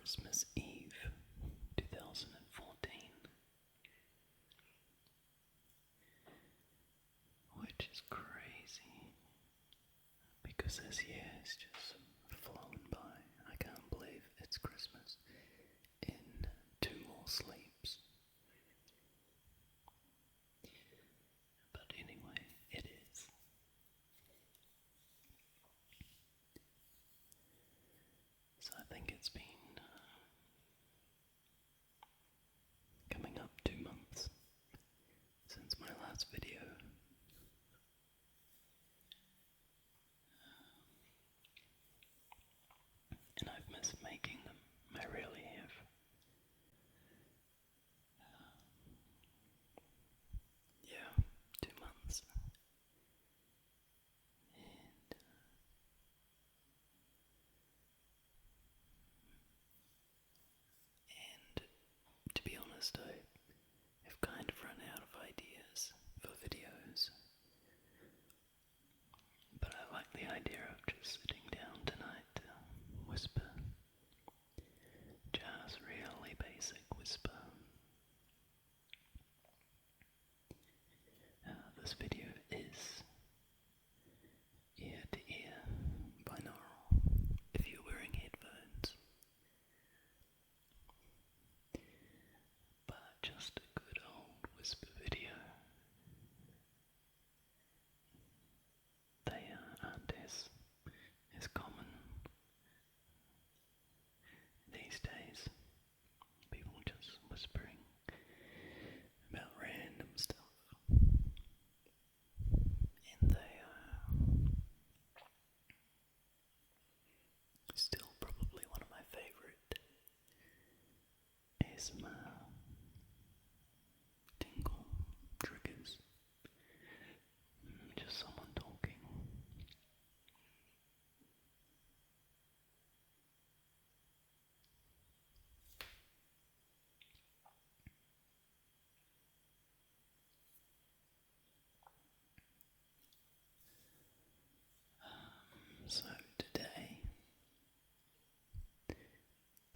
Christmas Eve 2014, which is crazy because this year has just flown by. I can't believe it's Christmas in 2 more sleeps. But anyway, it is. So I think it's been coming up 2 months since my last video. And I've missed making them. I really have. Yeah, 2 months. And to be honest, I have kind of run out of ideas for videos. But I like the idea of just sitting down tonight to whisper. Just really basic whisper. This video is ear to ear binaural if you're wearing headphones. But just a good old whisper video. They aren't as common these days. People just whispering about random stuff. And they are still probably one of my favorite ASMR tingle triggers. Just someone talking. So today,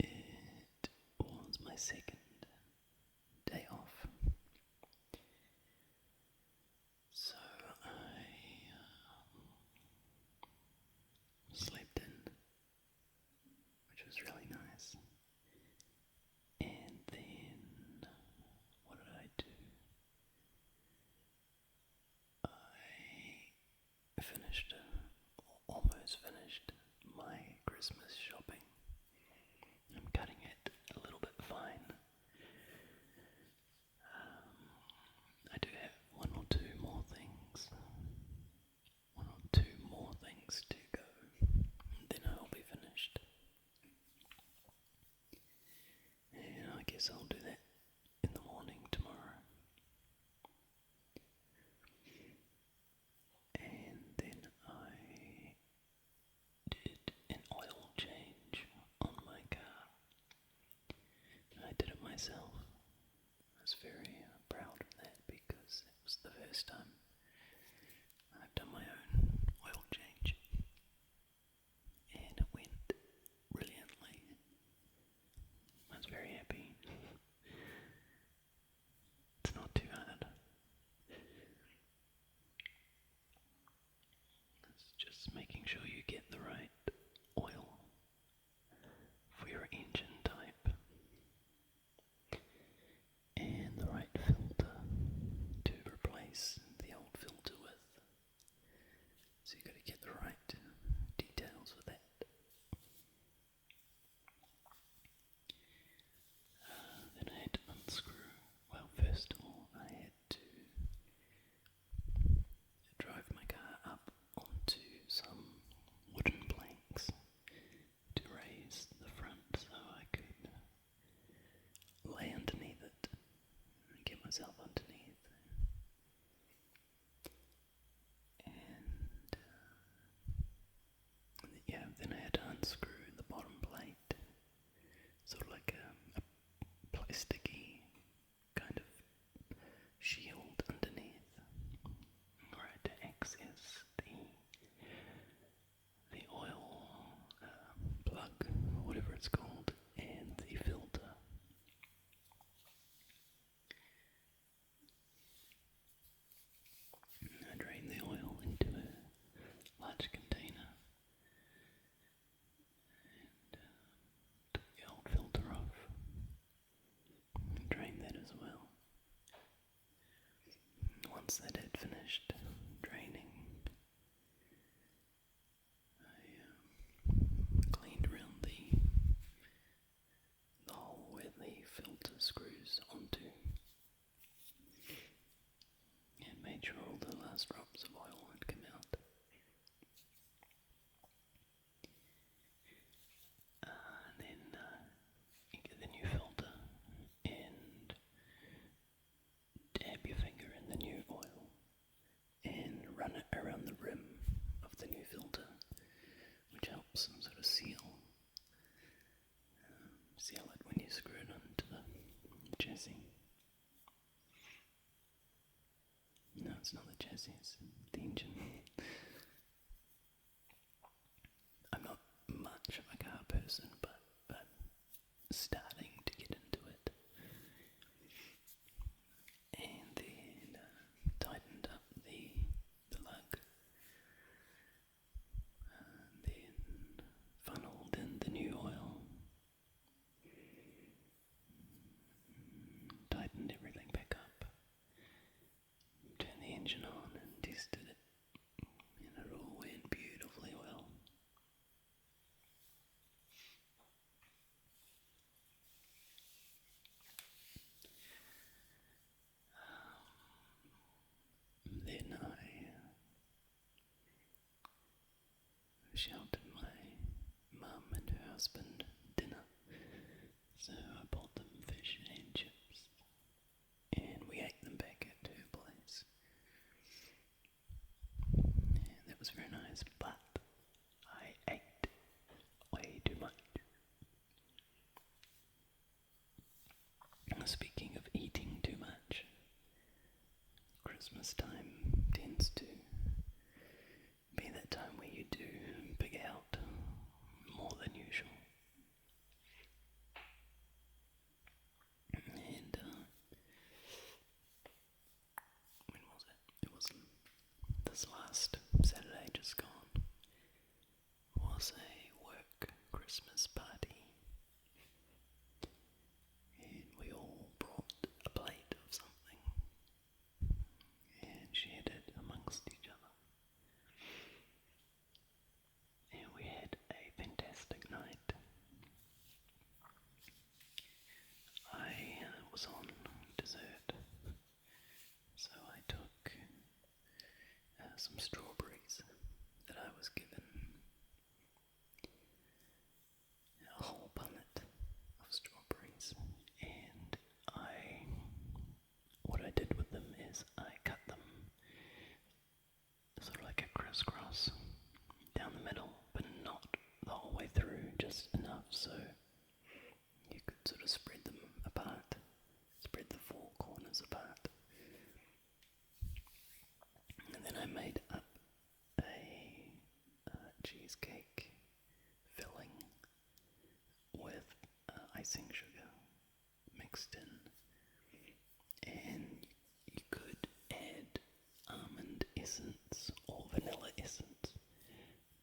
it was my second day off. So I slept in, which was really nice. And then, what did I do? I almost finished my Christmas shopping. I'm cutting it a little bit fine. I do have one or two more things to go, and then I'll be finished. And I guess I'll do that in the morning tomorrow. And then I did an oil change on my car. I did it myself. I was very proud of that because it was the first time I've done my own oil change. And it went brilliantly. I was very happy. It's not too hard. It's just making sure you get the right oil for your engine type and the right filter to replace the old filter with. So you got to get the right details with that. Then I had to unscrew. Well, first of all, I had to drive my car up onto some wooden planks to raise the front so I could lay underneath it and get myself underneath. And yeah, then I had to unscrew the bottom plate, sort of like a plasticky kind of shield underneath, where I had to access the oil plug, or whatever it's called, and once that had finished draining, I cleaned around the hole where the filter screws onto, and made sure all the last drops of oil had come out. Then you get the new filter and dab your finger in the new oil and run it around the rim of the new filter, which helps sort of seal it when you screw it onto the chassis. No, it's not the chassis, it's the engine. I'm not much of a car person, but starting to get into it. And then tightened up the lug. Then funneled in the new oil. Tightened everything back up. Turned the engine on and tested it. And it all went beautifully well. Then I shouted my mum and her husband dinner, so I bought them fish and chips, and we ate them back at her place. And that was very nice, but I ate way too much. Speaking of eating too much, Christmas time tends to be that time where you do pig out more than usual. And when was it? It was this last Saturday just gone. Was a work Christmas party. And we all brought a plate of something and shared it amongst each other. And we had a fantastic night. I was on dessert, so I took some strawberries that I was given, a whole punnet of strawberries, and what I did with them is I cut them sort of like a crisscross down the middle, but not the whole way through, just enough so you could sort of spread them apart, spread the four corners apart. And then I made up a cheesecake filling with icing sugar mixed in, and you could add almond essence or vanilla essence,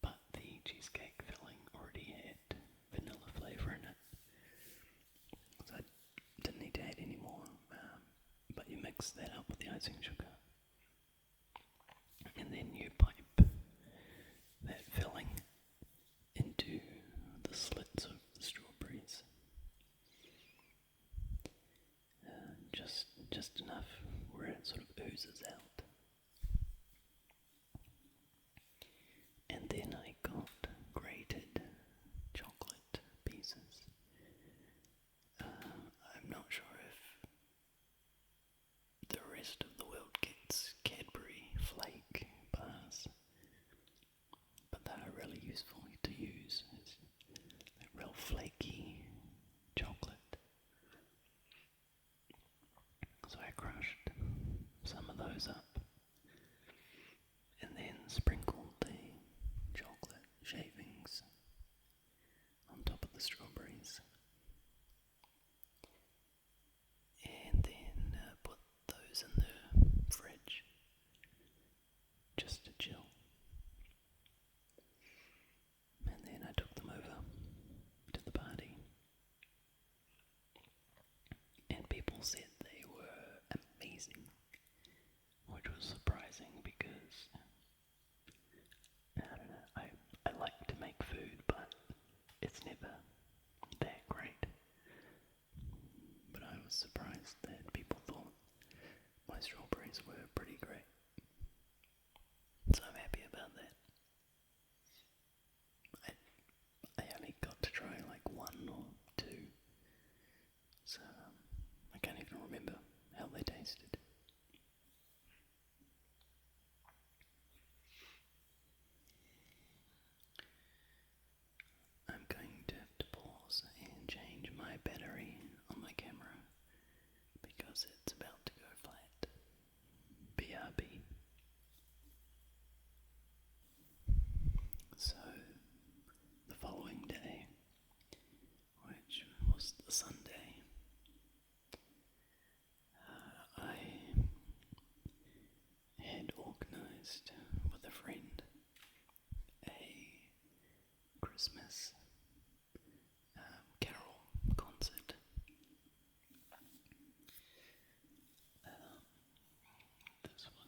but the cheesecake filling already had vanilla flavour in it, so I didn't need to add any more, but you mix that up with the icing sugar, and then you pipe that filling into the slits of the strawberries, just enough where it sort of oozes out. And then I got grated chocolate pieces. I'm not sure if the rest of the world gets Cadbury flake bars, but they are really useful to use. It's that real flaky chocolate. So I crushed some of those up and then sprinkled the chocolate shavings on top of the strawberries, and then put those in the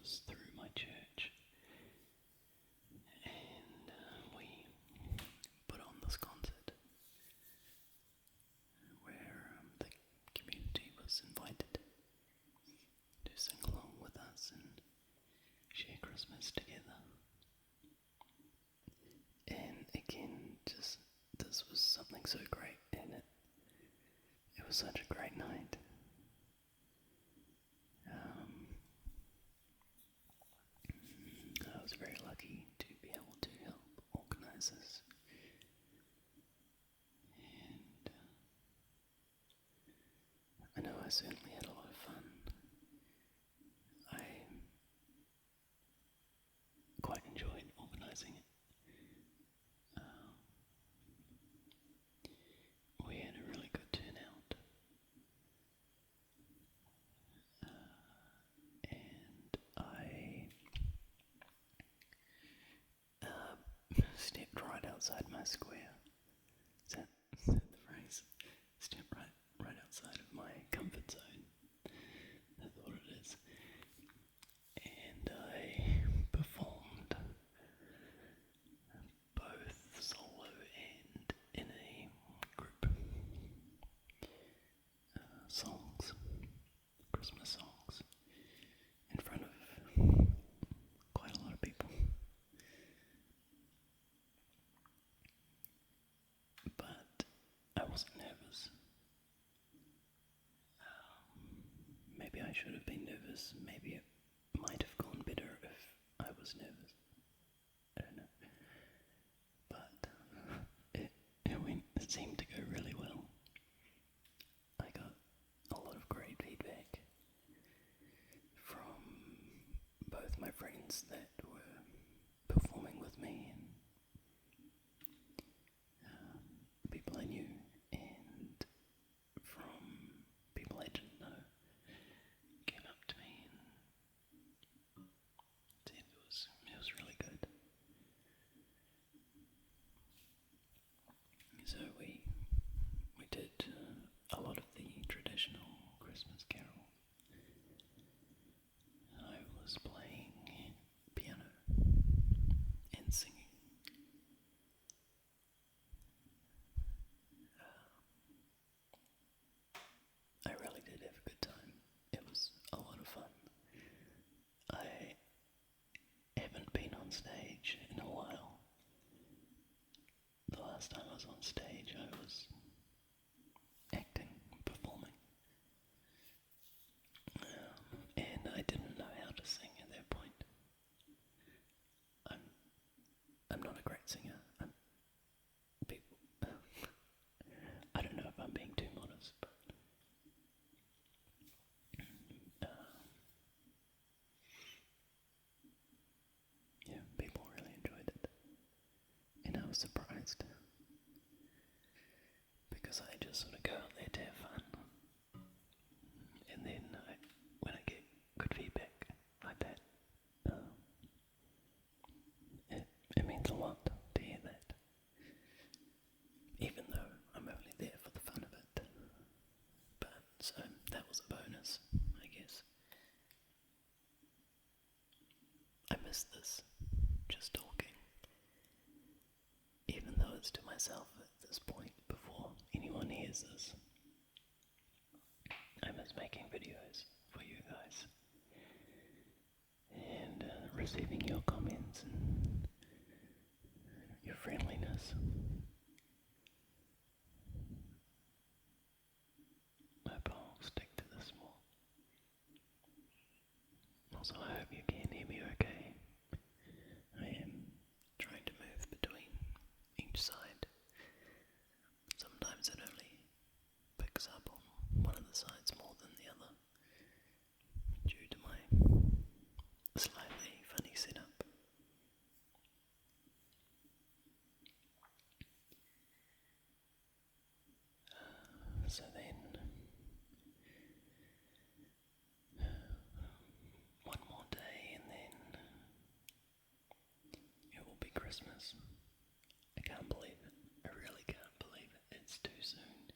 was through my church, and we put on this concert where the community was invited to sing along with us and share Christmas together. And again, just this was something so great, and it was such a great night. I was very lucky to be able to help organise this, and I know I certainly had a lot of fun. I quite enjoyed organising it. We had a really good turnout, and I stepped right outside my square. Is that the phrase? Stepped right outside of my comfort zone. That's what it is. And I performed both solo and in a group songs, Christmas songs, in front of quite a lot of people. But I wasn't nervous. Maybe I should have been nervous. Maybe it might have gone better if I was nervous. I don't know. But it seemed to go really well. I got a lot of great feedback from both my friends that were performing with me and people I knew, and from people I didn't know, came up to me and said it was really good. So we did a lot of the traditional Christmas carols. I was playing piano and singing. I really did have a good time. It was a lot of fun. I haven't been on stage in a while. The last time I was on stage, I was acting, performing. And I didn't know how to sing at that point. I'm not a great singer. I don't know if I'm being too modest, but yeah, people really enjoyed it, and I was surprised because I just sort of go out there to have fun, and then when I get good feedback like that, it means a lot to hear that, even though I'm only there for the fun of it. But so that was a bonus, I guess. I miss this, just talking, even though it's to myself at this point before anyone hears this. I miss making videos for you guys and receiving your comments and your friendliness. I hope I'll stick to this more. Also, I hope you can hear me okay. I am trying to move between each side. Sometimes it only picks up on one of the sides more than the other due to my slightly funny setup. So then, one more day and then it will be Christmas. I can't believe it. I really can't believe it. It's too soon.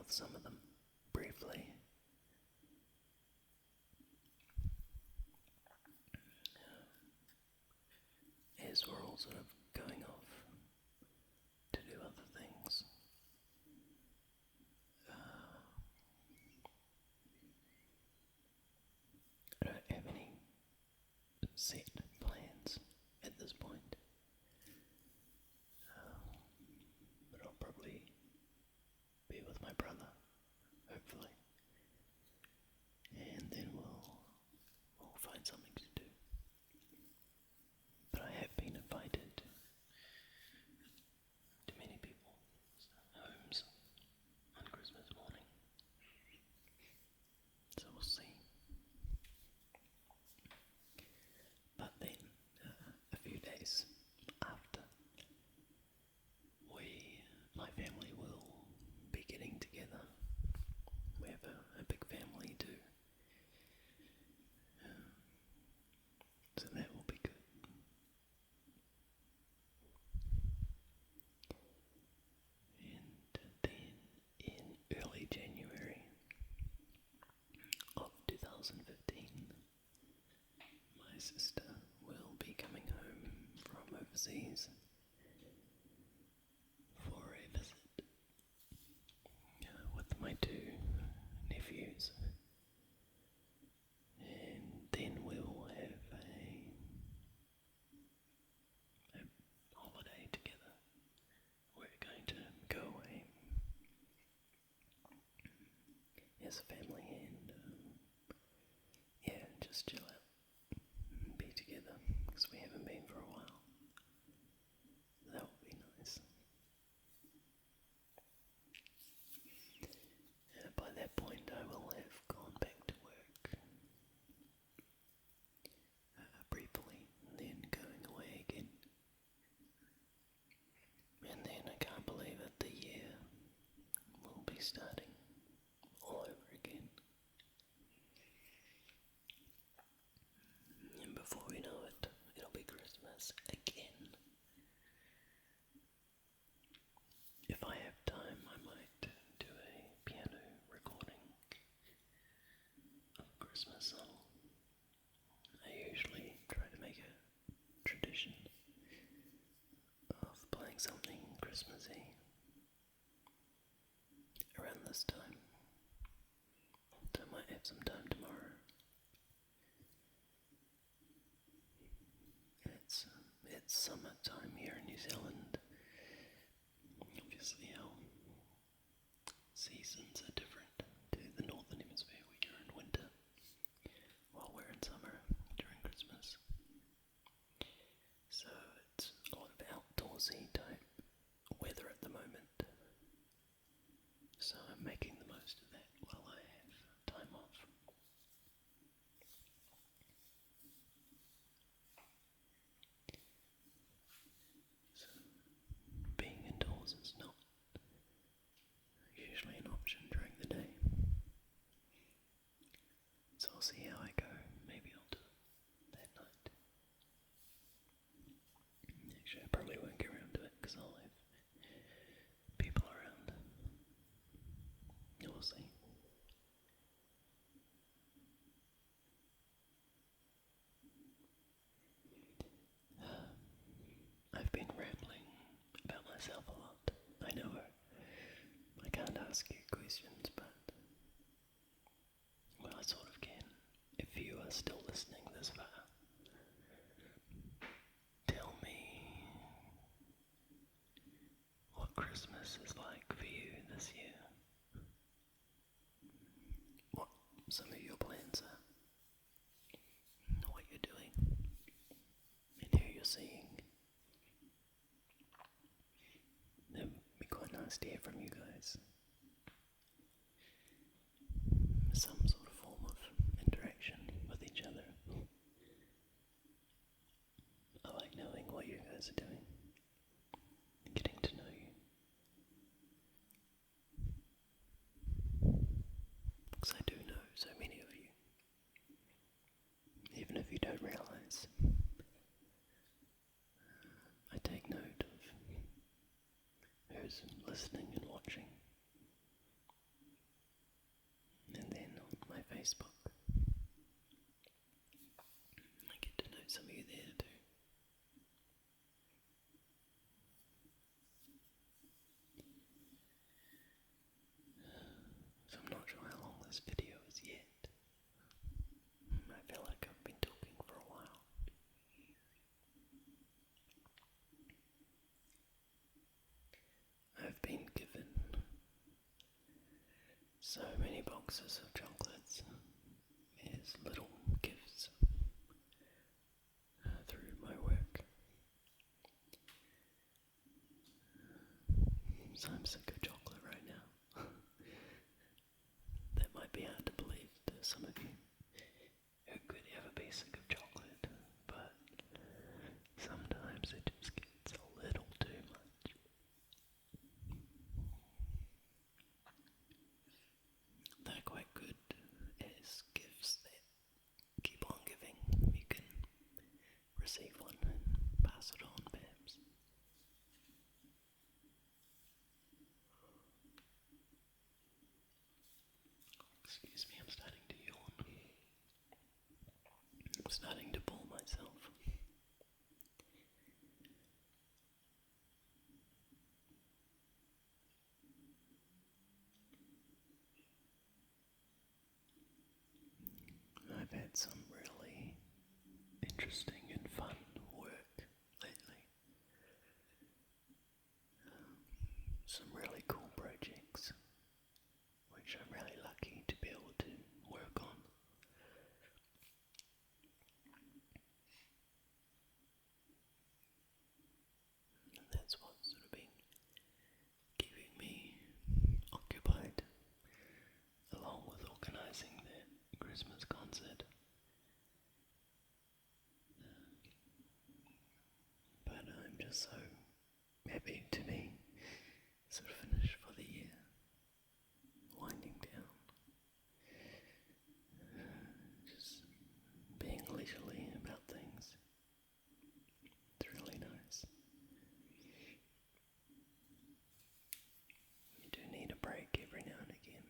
with some of them briefly. As we're all sort of going off to do other things. I don't have any set plans at this point, but I'll probably be with my brother, hopefully, and then we'll find something to do. But I have been invited to many people's homes on Christmas morning, so we'll see. But then, a few days after, my family will be getting together. We have a big family too, so that will be good. And then in early January of 2015, my sister will be coming home from overseas for a visit with my two nephews, and then we'll have a holiday together. We're going to go away as a family and just chill out and be together, because we haven't been for a while. That will be nice. By that point I will have gone back to work briefly, and then going away again. And then I can't believe it, the year will be starting all over again. And before we know it, it'll be Christmas again. If I have time, I might do a piano recording of a Christmas song. I usually try to make a tradition of playing something Christmassy around this time. So I might have some time tomorrow. It's summertime here in New Zealand. Obviously our seasons are different to the northern hemisphere, where you're in winter while we're in summer during Christmas. So it's a lot of outdoorsy type weather at the moment. So I'm making the most of that while I have time off. So being indoors is not usually an option during the day. So I'll see how I go. Maybe I'll do it that night. Actually, I probably won't get around to it because I'll have people around. We'll see. I've been rambling about myself a lot. I know I can't ask you questions, but well, I sort of can. If you are still listening this far, tell me what Christmas is like for you this year. What some of your plans are, what you're doing, and who you're seeing. It would be quite nice to hear from you guys. Some sort of form of interaction with each other. I like knowing what you guys are doing, getting to know you. Because I do know so many of you, even if you don't realize. I take note of who's listening and watching. Facebook. I get to know some of you there too. So I'm not sure how long this video is yet. I feel like I've been talking for a while. I've been given so many boxes of chocolates as little gifts through my work. So I'm sick of chocolate right now. That might be hard to believe to some of you who could ever be sick of chocolate, but sometimes it just gets a little too much. They're quite good as gifts that keep on giving. You can receive one and pass it on, perhaps. Excuse me, I'm starting to yawn. I'm starting to pull myself. I've had some really interesting and fun work lately. Some really cool projects, which I'm really lucky to be able to work on. And that's what's sort of been keeping me occupied, along with organising that Christmas concert. But I'm just so happy to be sort of finished for the year, winding down, just being leisurely about things. It's really nice. You do need a break every now and again.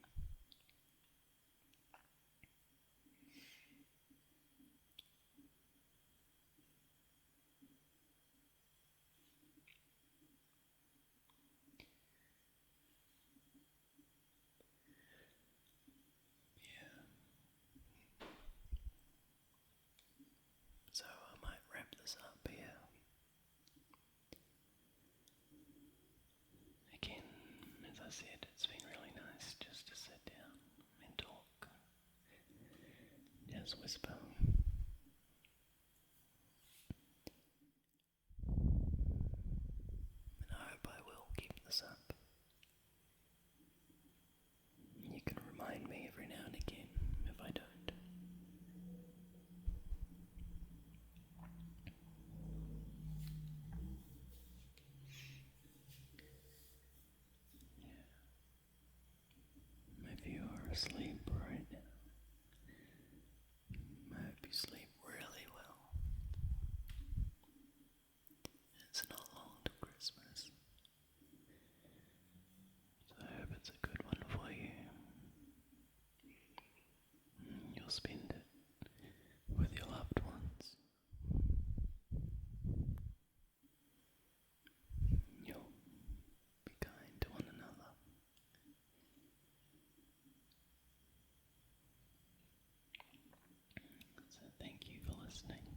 So I might wrap this up here. Again, as I said, it's been really nice just to sit down and talk. Just whisper. And I hope I will keep this up. You can remind me every now and again if I don't. Yeah. If you are asleep right now, I hope you sleep really well. It's not long till Christmas, so I hope it's a good one for you. You'll spend it with your loved ones. You'll be kind to one another. So thank you for listening.